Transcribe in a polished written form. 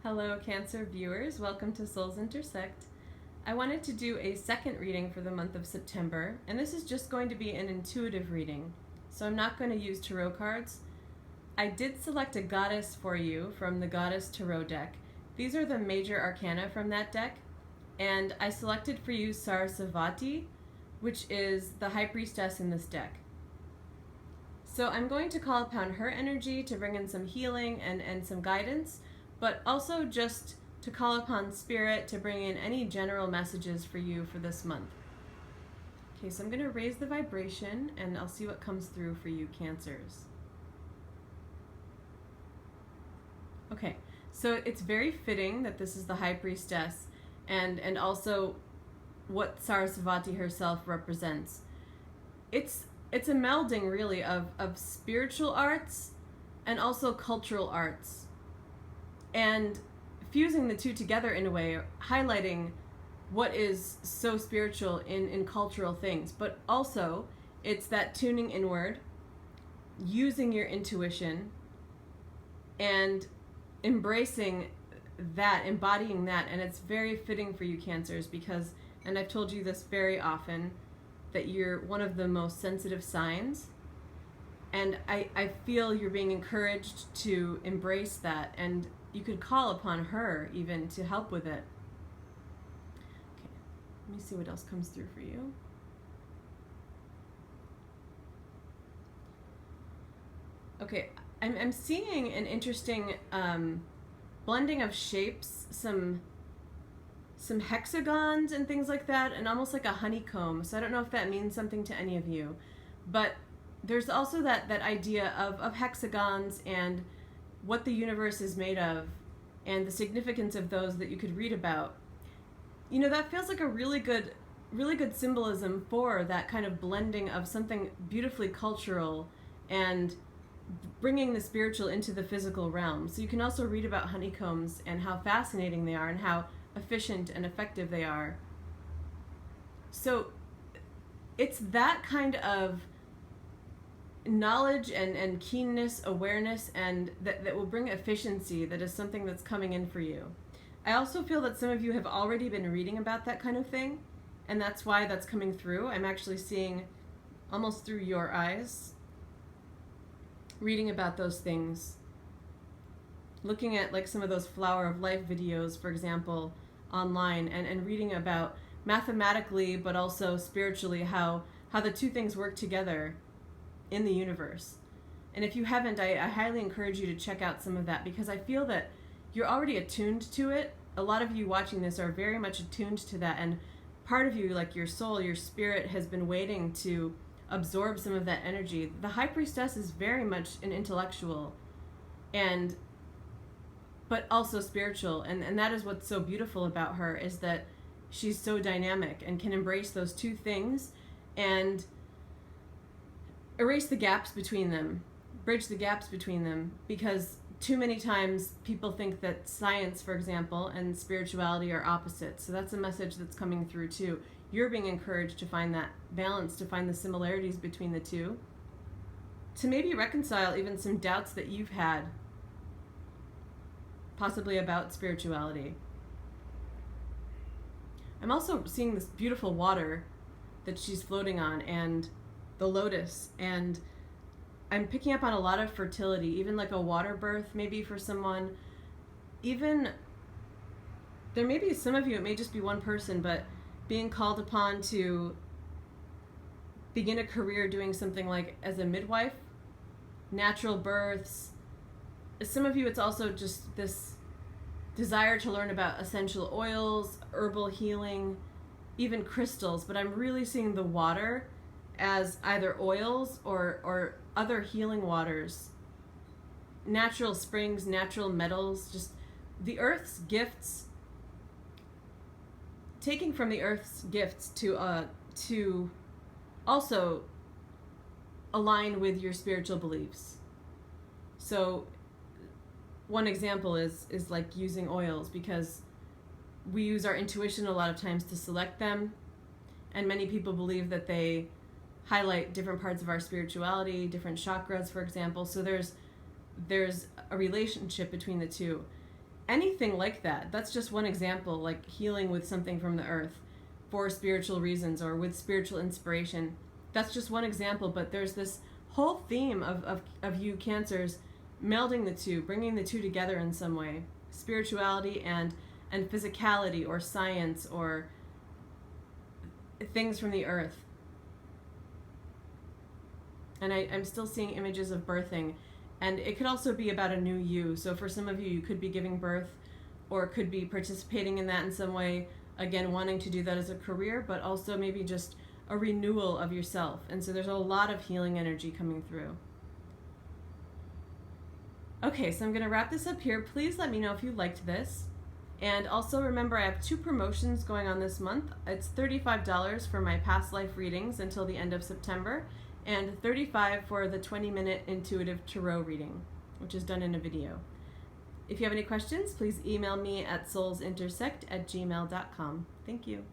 Hello, Cancer viewers. Welcome to Souls Intersect. I wanted to do a second reading for the month of September, and this is just going to be an intuitive reading, so I'm not going to use tarot cards. I did select a goddess for you from the Goddess Tarot deck. These are the major arcana from that deck, and I selected for you Sarasvati, which is the High Priestess in this deck. So I'm going to call upon her energy to bring in some healing and some guidance, but also just to call upon Spirit to bring in any general messages for you for this month. Okay, so I'm going to raise the vibration and I'll see what comes through for you, Cancers. Okay, so it's very fitting that this is the High Priestess and also what Sarasvati herself represents. It's a melding really of spiritual arts and also cultural arts, and fusing the two together in a way, highlighting what is so spiritual in cultural things, but also it's that tuning inward, using your intuition, and embracing that, embodying that. And it's very fitting for you, Cancers, because, and I've told you this very often, that you're one of the most sensitive signs, and I feel you're being encouraged to embrace that, and you could call upon her even to help with it. Okay, let me see what else comes through for you. Okay, I'm seeing an interesting blending of shapes, some hexagons and things like that, and almost like a honeycomb. So I don't know if that means something to any of you, but there's also that idea of hexagons and what the universe is made of and the significance of those that you could read about. You know, that feels like a really good symbolism for that kind of blending of something beautifully cultural and bringing the spiritual into the physical realm. So you can also read about honeycombs and how fascinating they are and how efficient and effective they are. So it's that kind of knowledge and keenness, awareness, and that will bring efficiency, that is something that's coming in for you. I also feel that some of you have already been reading about that kind of thing, and that's why that's coming through. I'm actually seeing almost through your eyes, reading about those things, looking at like some of those Flower of Life videos, for example, online, and reading about mathematically but also spiritually how the two things work together in the universe. And if you haven't, I highly encourage you to check out some of that, because I feel that you're already attuned to it. A lot of you watching this are very much attuned to that, and part of you, like your soul, your spirit, has been waiting to absorb some of that energy. The High Priestess is very much an intellectual but also spiritual, and that is what's so beautiful about her, is that she's so dynamic and can embrace those two things and erase the gaps between them, bridge the gaps between them, because too many times people think that science, for example, and spirituality are opposites. So that's a message that's coming through too. You're being encouraged to find that balance, to find the similarities between the two, to maybe reconcile even some doubts that you've had, possibly about spirituality. I'm also seeing this beautiful water that she's floating on, and the lotus, and I'm picking up on a lot of fertility, even like a water birth maybe for someone. Even there may be some of you, it may just be one person, but being called upon to begin a career doing something like as a midwife, natural births. Some of you, it's also just this desire to learn about essential oils, herbal healing, even crystals, but I'm really seeing the water as either oils or other healing waters, natural springs, natural metals, just the earth's gifts, taking from the earth's gifts to also align with your spiritual beliefs. So one example is like using oils, because we use our intuition a lot of times to select them, and many people believe that they highlight different parts of our spirituality, different chakras, for example. So there's a relationship between the two. anything like that. That's just one example, like healing with something from the earth for spiritual reasons or with spiritual inspiration. That's just one example, but there's this whole theme of you Cancers melding the two, bringing the two together in some way. Spirituality and physicality or science or things from the earth. And I'm still seeing images of birthing. And it could also be about a new you. So for some of you, you could be giving birth or could be participating in that in some way. Again, wanting to do that as a career, but also maybe just a renewal of yourself. And so there's a lot of healing energy coming through. Okay, so I'm going to wrap this up here. Please let me know if you liked this. And also remember, I have 2 promotions going on this month. It's $35 for my past life readings until the end of September, and $35 for the 20-minute intuitive tarot reading, which is done in a video. If you have any questions, please email me at soulsintersect@gmail.com. Thank you.